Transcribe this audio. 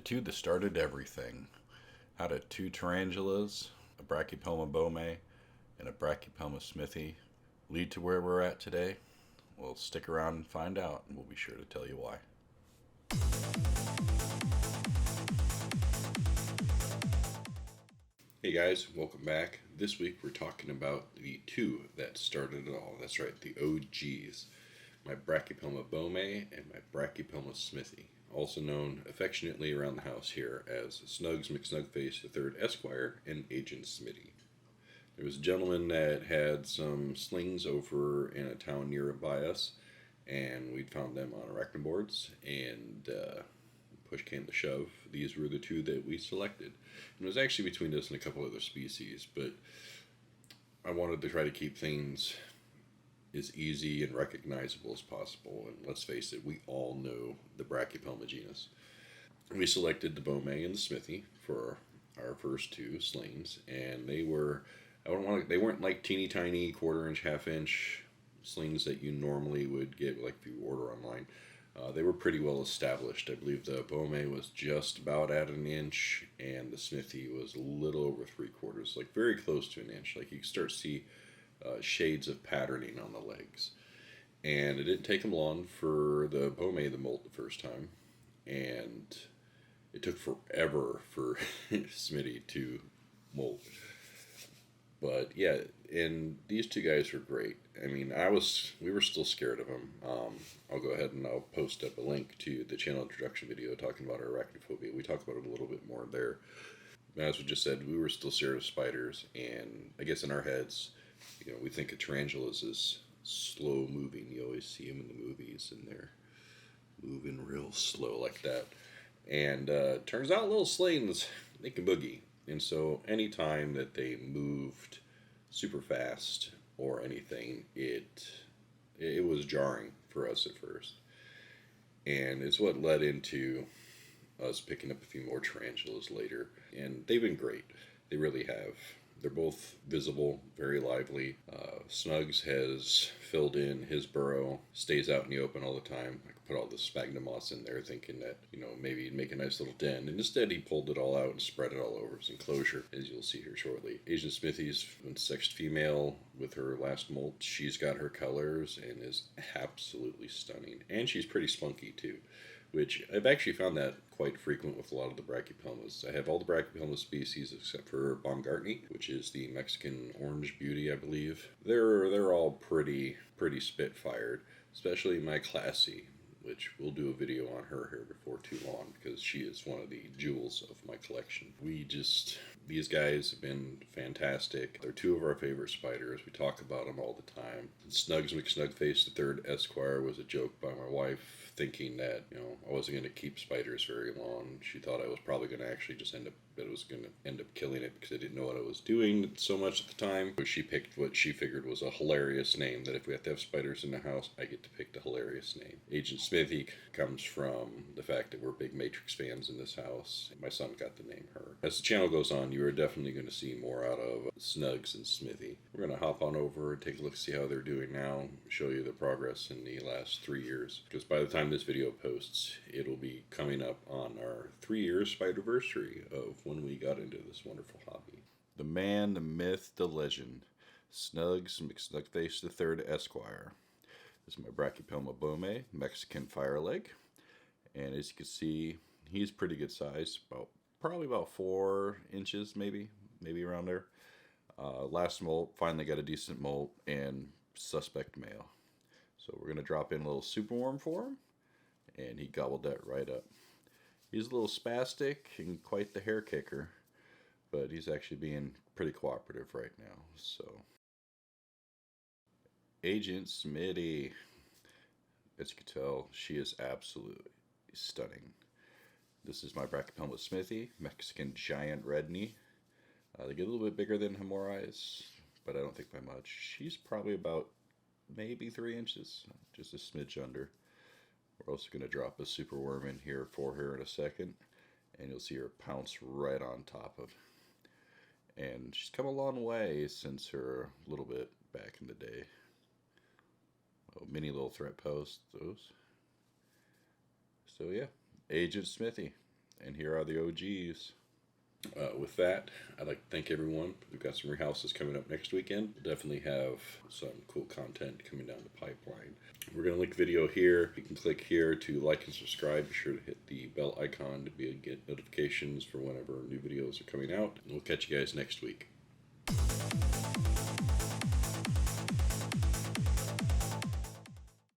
two that started everything. How did two tarantulas, a Brachypelma boemei, and a Brachypelma smithi lead to where we're at today? Well, stick around and find out, and we'll be sure to tell you why. Hey guys, welcome back. This week we're talking about the two that started it all. That's right, the OGs. My Brachypelma boemei and my Brachypelma smithi, also known affectionately around the house here as Snuggs McSnugface III Esquire and Agent Smitty. There was a gentleman that had some slings over in a town nearby us, and we'd found them on arachnid boards, and push came to shove, these were the two that we selected. And it was actually between us and a couple other species, but I wanted to try to keep things as easy and recognizable as possible. And let's face it, we all know the Brachypelma genus. We selected the boemei and the smithi for our first two slings, and they weren't like teeny tiny quarter-inch, half-inch slings that you normally would get like if you order online. They were pretty well established. I believe the boemei was just about at an inch, and the smithi was a little over 3/4, like very close to an inch. Like you could start to see shades of patterning on the legs. And it didn't take them long for the boemei to molt the first time, and it took forever for Smitty to molt. But yeah, and these two guys were great. I mean, we were still scared of them. I'll go ahead and I'll post up a link to the channel introduction video talking about our arachnophobia. We talk about it a little bit more there. As we just said, we were still scared of spiders, and I guess in our heads, we think of tarantulas as slow moving. You always see them in the movies, and they're moving real slow like that. And turns out little slings, they can boogie. And so anytime that they moved super fast or anything, it was jarring for us at first. And it's what led into us picking up a few more tarantulas later. And they've been great. They really have. They're both visible, very lively. Snuggs has filled in his burrow, stays out in the open all the time. I could put all the sphagnum moss in there thinking that, maybe he'd make a nice little den. And instead he pulled it all out and spread it all over his enclosure, as you'll see here shortly. Agent Smithy's sexed female with her last molt. She's got her colors and is absolutely stunning. And she's pretty spunky too, which I've actually found that quite frequent with a lot of the Brachypelmas. I have all the Brachypelma species except for Baumgartney, which is the Mexican orange beauty, I believe. They're all pretty spitfired, especially my Classy, which we'll do a video on her here before too long because she is one of the jewels of my collection. These guys have been fantastic. They're two of our favorite spiders. We talk about them all the time. Snuggs McSnugface III Esquire was a joke by my wife, thinking that, I wasn't going to keep spiders very long. She thought I was probably going to actually just end up killing it because I didn't know what I was doing so much at the time. So she picked what she figured was a hilarious name, that if we have to have spiders in the house, I get to pick the hilarious name. Agent Smithy comes from the fact that we're big Matrix fans in this house. My son got the name her. As the channel goes on, you are definitely going to see more out of Snuggs and Smithy. We're going to hop on over and take a look, see how they're doing now, show you the progress in the last 3 years. Because by the time this video posts, it'll be coming up on our 3-year Spiderversary of when we got into this wonderful hobby. The man, the myth, the legend, Snuggs McSnugface III Esquire. This is my Brachypelma boemei, Mexican fireleg, and as you can see, he's pretty good size, probably about 4 inches, maybe around there. Last molt, finally got a decent molt, and suspect male. So we're gonna drop in a little superworm for him, and he gobbled that right up. He's a little spastic and quite the hair kicker, but he's actually being pretty cooperative right now. So, Agent Smitty, as you can tell, she is absolutely stunning. This is my Brachypelma smithi, Mexican giant red knee. They get a little bit bigger than Hamorais, but I don't think by much. She's probably about maybe 3 inches, just a smidge under. We're also going to drop a superworm in here for her in a second, and you'll see her pounce right on top of. And she's come a long way since her little bit back in the day. Oh, mini little threat posts, those. So yeah, Agent Smithy. And here are the OGs. With that, I'd like to thank everyone. We've got some rehouses coming up next weekend. We'll definitely have some cool content coming down the pipeline. We're going to link video here. You can click here to like and subscribe. Be sure to hit the bell icon to get notifications for whenever new videos are coming out. And we'll catch you guys next week.